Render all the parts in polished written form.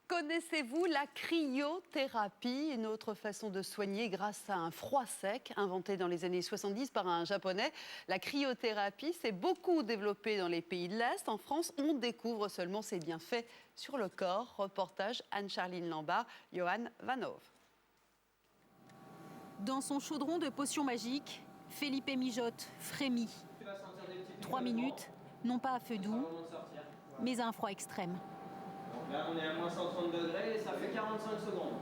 Connaissez-vous la cryothérapie, une autre façon de soigner grâce à un froid sec inventé dans les années 70 par un Japonais? La cryothérapie s'est beaucoup développée dans les pays de l'Est. En France, on découvre seulement ses bienfaits sur le corps. Reportage Anne-Charline Lambert, Johan Vanhove. Dans son chaudron de potions magiques, Felipe mijote, frémit. 3 minutes, non pas à feu doux, mais à un froid extrême. Donc là, on est à moins 130 degrés et ça fait 45 secondes.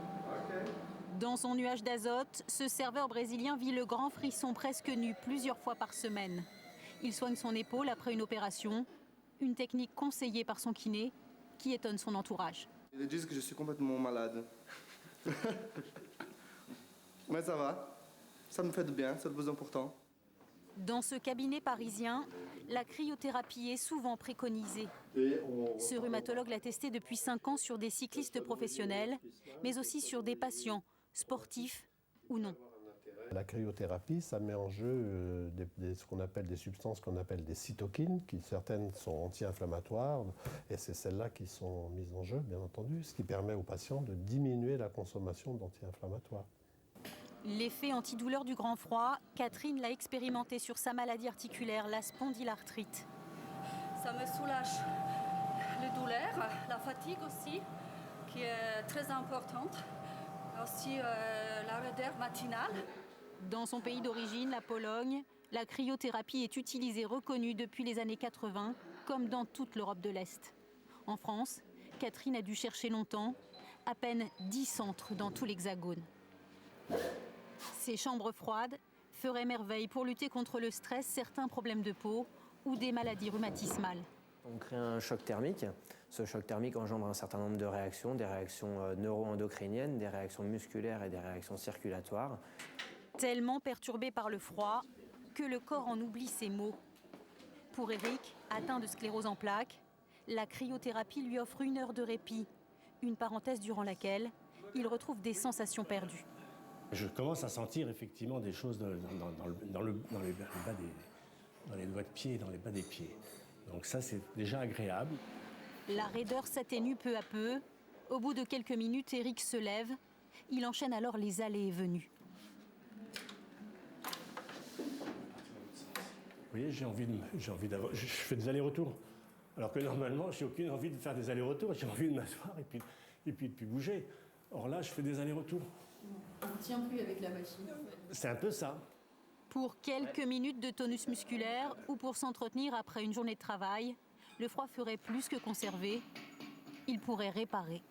Dans son nuage d'azote, ce serveur brésilien vit le grand frisson presque nu plusieurs fois par semaine. Il soigne son épaule après une opération, une technique conseillée par son kiné qui étonne son entourage. Ils disent que je suis complètement malade. Mais ça va, ça me fait du bien, c'est le plus important. Dans ce cabinet parisien, la cryothérapie est souvent préconisée. Ce rhumatologue l'a testé depuis 5 ans sur des cyclistes professionnels, mais aussi sur des patients, sportifs ou non. La cryothérapie, ça met en jeu ce qu'on appelle des substances qu'on appelle des cytokines, qui certaines sont anti-inflammatoires, et c'est celles-là qui sont mises en jeu, bien entendu, ce qui permet aux patients de diminuer la consommation d'anti-inflammatoires. L'effet antidouleur du grand froid, Catherine l'a expérimenté sur sa maladie articulaire, la spondylarthrite. Ça me soulage les douleurs, la fatigue aussi, qui est très importante. Aussi la raideur matinale. Dans son pays d'origine, la Pologne, la cryothérapie est utilisée, reconnue depuis les années 80, comme dans toute l'Europe de l'Est. En France, Catherine a dû chercher longtemps, à peine 10 centres dans tout l'Hexagone. Ces chambres froides feraient merveille pour lutter contre le stress, certains problèmes de peau ou des maladies rhumatismales. On crée un choc thermique. Ce choc thermique engendre un certain nombre de réactions, des réactions neuro-endocriniennes, des réactions musculaires et des réactions circulatoires. Tellement perturbé par le froid que le corps en oublie ses mots. Pour Eric, atteint de sclérose en plaques, la cryothérapie lui offre 1 heure de répit, une parenthèse durant laquelle il retrouve des sensations perdues. Je commence à sentir effectivement des choses dans les doigts de pied, dans les bas des pieds. Donc ça, c'est déjà agréable. La raideur s'atténue peu à peu. Au bout de quelques minutes, Eric se lève. Il enchaîne alors les allées et venues. Vous voyez, je fais des allers-retours. Alors que normalement, je n'ai aucune envie de faire des allers-retours. J'ai envie de m'asseoir et puis de bouger. Or là, je fais des allers-retours. On ne tient plus avec la machine. C'est un peu ça. Pour quelques minutes de tonus musculaire ou pour s'entretenir après une journée de travail, le froid ferait plus que conserver. Il pourrait réparer.